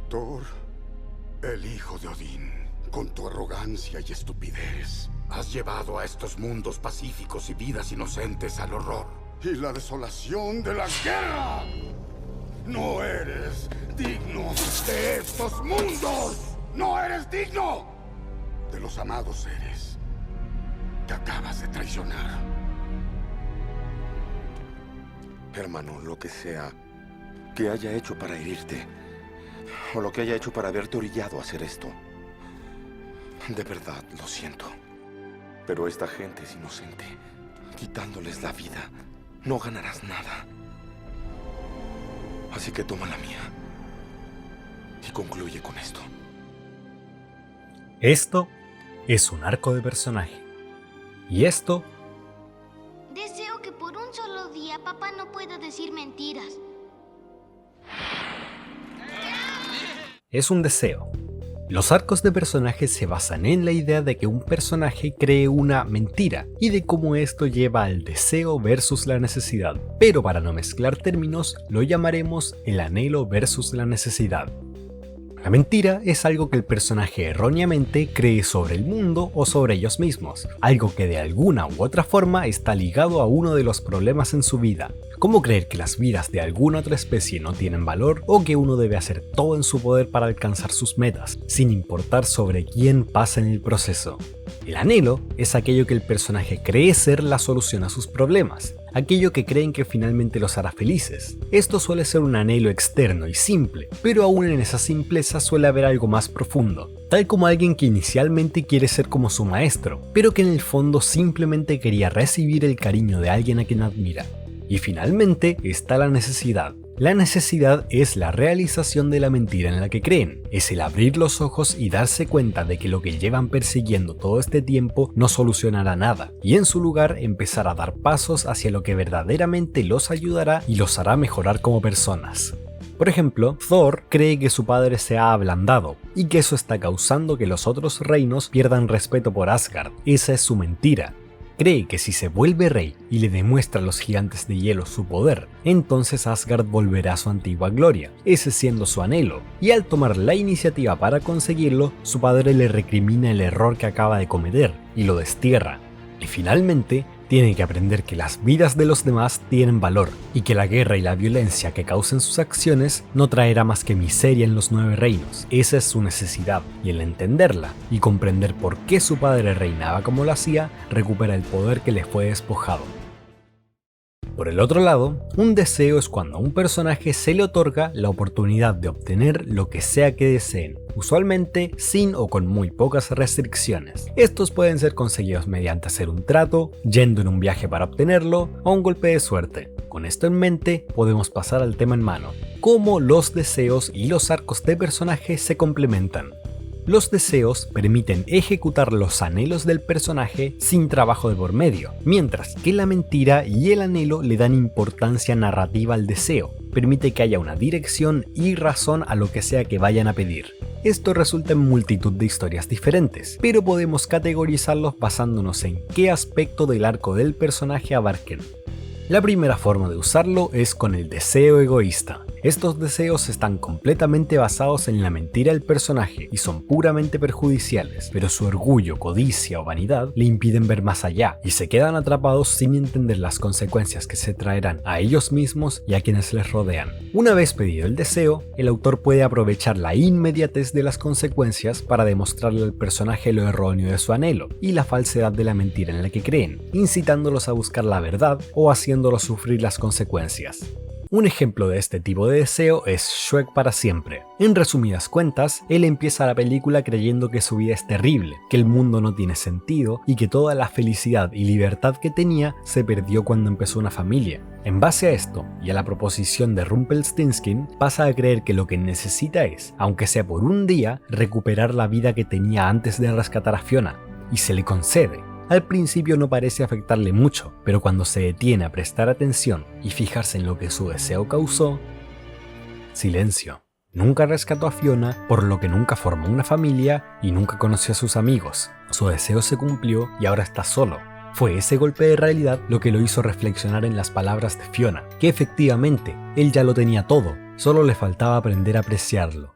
Thor, el hijo de Odín, con tu arrogancia y estupidez, has llevado a estos mundos pacíficos y vidas inocentes al horror y la desolación de la guerra. No eres digno de estos mundos. No eres digno de los amados seres que acabas de traicionar. Hermano, lo que sea que haya hecho para herirte, o lo que haya hecho para haberte orillado a hacer esto, de verdad lo siento. Pero esta gente es inocente. Quitándoles la vida, no ganarás nada. Así que toma la mía y concluye con esto. Esto es un arco de personaje. Y esto Deseo que por un solo día papá no pueda decir mentiras. es un deseo. Los arcos de personajes se basan en la idea de que un personaje cree una mentira y de cómo esto lleva al deseo versus la necesidad. Pero para no mezclar términos, lo llamaremos el anhelo versus la necesidad. La mentira es algo que el personaje erróneamente cree sobre el mundo o sobre ellos mismos, algo que de alguna u otra forma está ligado a uno de los problemas en su vida, como creer que las vidas de alguna otra especie no tienen valor o que uno debe hacer todo en su poder para alcanzar sus metas, sin importar sobre quién pasa en el proceso. El anhelo es aquello que el personaje cree ser la solución a sus problemas, aquello que creen que finalmente los hará felices. Esto suele ser un anhelo externo y simple, pero aún en esa simpleza suele haber algo más profundo, tal como alguien que inicialmente quiere ser como su maestro, pero que en el fondo simplemente quería recibir el cariño de alguien a quien admira. Y finalmente está la necesidad. La necesidad es la realización de la mentira en la que creen, es el abrir los ojos y darse cuenta de que lo que llevan persiguiendo todo este tiempo no solucionará nada, y en su lugar empezar a dar pasos hacia lo que verdaderamente los ayudará y los hará mejorar como personas. Por ejemplo, Thor cree que su padre se ha ablandado, y que eso está causando que los otros reinos pierdan respeto por Asgard. Esa es su mentira. Cree que si se vuelve rey y le demuestra a los gigantes de hielo su poder, entonces Asgard volverá a su antigua gloria, ese siendo su anhelo, y al tomar la iniciativa para conseguirlo, su padre le recrimina el error que acaba de cometer y lo destierra. Y finalmente, tiene que aprender que las vidas de los demás tienen valor y que la guerra y la violencia que causen sus acciones no traerá más que miseria en los 9 reinos. Esa es su necesidad, y al entenderla y comprender por qué su padre reinaba como lo hacía, recupera el poder que le fue despojado. Por el otro lado, un deseo es cuando a un personaje se le otorga la oportunidad de obtener lo que sea que deseen, usualmente sin o con muy pocas restricciones. Estos pueden ser conseguidos mediante hacer un trato, yendo en un viaje para obtenerlo o un golpe de suerte. Con esto en mente, podemos pasar al tema en mano: cómo los deseos y los arcos de personaje se complementan. Los deseos permiten ejecutar los anhelos del personaje sin trabajo de por medio, mientras que la mentira y el anhelo le dan importancia narrativa al deseo, permite que haya una dirección y razón a lo que sea que vayan a pedir. Esto resulta en multitud de historias diferentes, pero podemos categorizarlos basándonos en qué aspecto del arco del personaje abarquen. La primera forma de usarlo es con el deseo egoísta. Estos deseos están completamente basados en la mentira del personaje y son puramente perjudiciales, pero su orgullo, codicia o vanidad le impiden ver más allá y se quedan atrapados sin entender las consecuencias que se traerán a ellos mismos y a quienes les rodean. Una vez pedido el deseo, el autor puede aprovechar la inmediatez de las consecuencias para demostrarle al personaje lo erróneo de su anhelo y la falsedad de la mentira en la que creen, incitándolos a buscar la verdad o haciéndolos sufrir las consecuencias. Un ejemplo de este tipo de deseo es Shrek para siempre. En resumidas cuentas, él empieza la película creyendo que su vida es terrible, que el mundo no tiene sentido y que toda la felicidad y libertad que tenía se perdió cuando empezó una familia. En base a esto y a la proposición de Rumpelstiltskin, pasa a creer que lo que necesita es, aunque sea por un día, recuperar la vida que tenía antes de rescatar a Fiona, y se le concede. Al principio no parece afectarle mucho, pero cuando se detiene a prestar atención y fijarse en lo que su deseo causó, silencio. Nunca rescató a Fiona, por lo que nunca formó una familia y nunca conoció a sus amigos. Su deseo se cumplió y ahora está solo. Fue ese golpe de realidad lo que lo hizo reflexionar en las palabras de Fiona, que efectivamente, él ya lo tenía todo, solo le faltaba aprender a apreciarlo.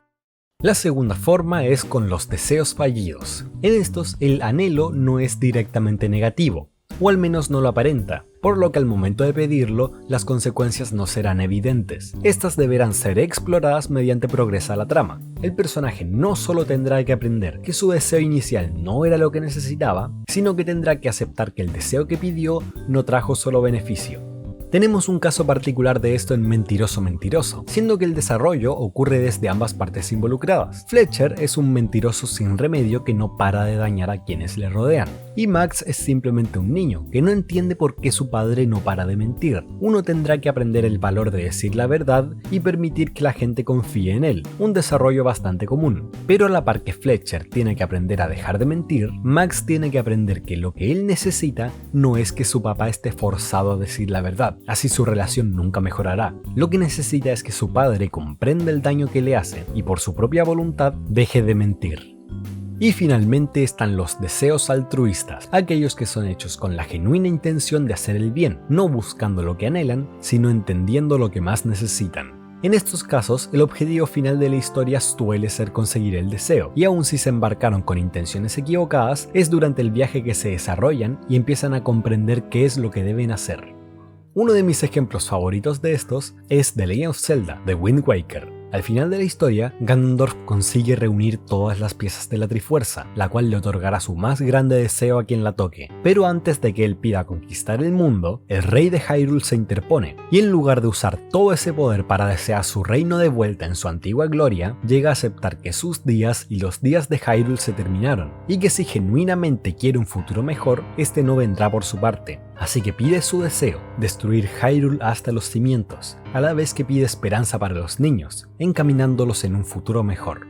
La segunda forma es con los deseos fallidos. En estos, el anhelo no es directamente negativo, o al menos no lo aparenta, por lo que al momento de pedirlo, las consecuencias no serán evidentes. Estas deberán ser exploradas mediante progresar la trama. El personaje no solo tendrá que aprender que su deseo inicial no era lo que necesitaba, sino que tendrá que aceptar que el deseo que pidió no trajo solo beneficio. Tenemos un caso particular de esto en Mentiroso Mentiroso, siendo que el desarrollo ocurre desde ambas partes involucradas. Fletcher es un mentiroso sin remedio que no para de dañar a quienes le rodean, y Max es simplemente un niño que no entiende por qué su padre no para de mentir. Uno tendrá que aprender el valor de decir la verdad y permitir que la gente confíe en él, un desarrollo bastante común. Pero a la par que Fletcher tiene que aprender a dejar de mentir, Max tiene que aprender que lo que él necesita no es que su papá esté forzado a decir la verdad. Así su relación nunca mejorará. Lo que necesita es que su padre comprenda el daño que le hace y por su propia voluntad deje de mentir. Y finalmente están los deseos altruistas, aquellos que son hechos con la genuina intención de hacer el bien, no buscando lo que anhelan, sino entendiendo lo que más necesitan. En estos casos, el objetivo final de la historia suele ser conseguir el deseo, y aun si se embarcaron con intenciones equivocadas, es durante el viaje que se desarrollan y empiezan a comprender qué es lo que deben hacer. Uno de mis ejemplos favoritos de estos es The Legend of Zelda, The Wind Waker. Al final de la historia, Ganondorf consigue reunir todas las piezas de la Trifuerza, la cual le otorgará su más grande deseo a quien la toque. Pero antes de que él pida conquistar el mundo, el rey de Hyrule se interpone, y en lugar de usar todo ese poder para desear su reino de vuelta en su antigua gloria, llega a aceptar que sus días y los días de Hyrule se terminaron, y que si genuinamente quiere un futuro mejor, este no vendrá por su parte. Así que pide su deseo, destruir Hyrule hasta los cimientos, a la vez que pide esperanza para los niños, encaminándolos en un futuro mejor.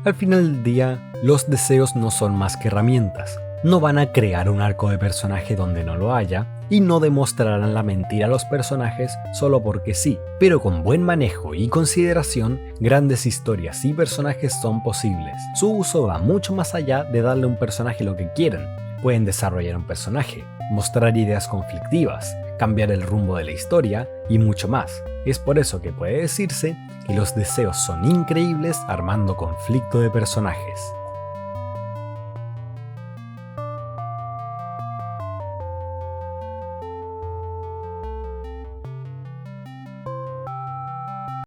Al final del día, los deseos no son más que herramientas. No van a crear un arco de personaje donde no lo haya, y no demostrarán la mentira a los personajes solo porque sí, pero con buen manejo y consideración, grandes historias y personajes son posibles. Su uso va mucho más allá de darle a un personaje lo que quieran. Pueden desarrollar un personaje, mostrar ideas conflictivas, cambiar el rumbo de la historia y mucho más. Es por eso que puede decirse que los deseos son increíbles armando conflicto de personajes.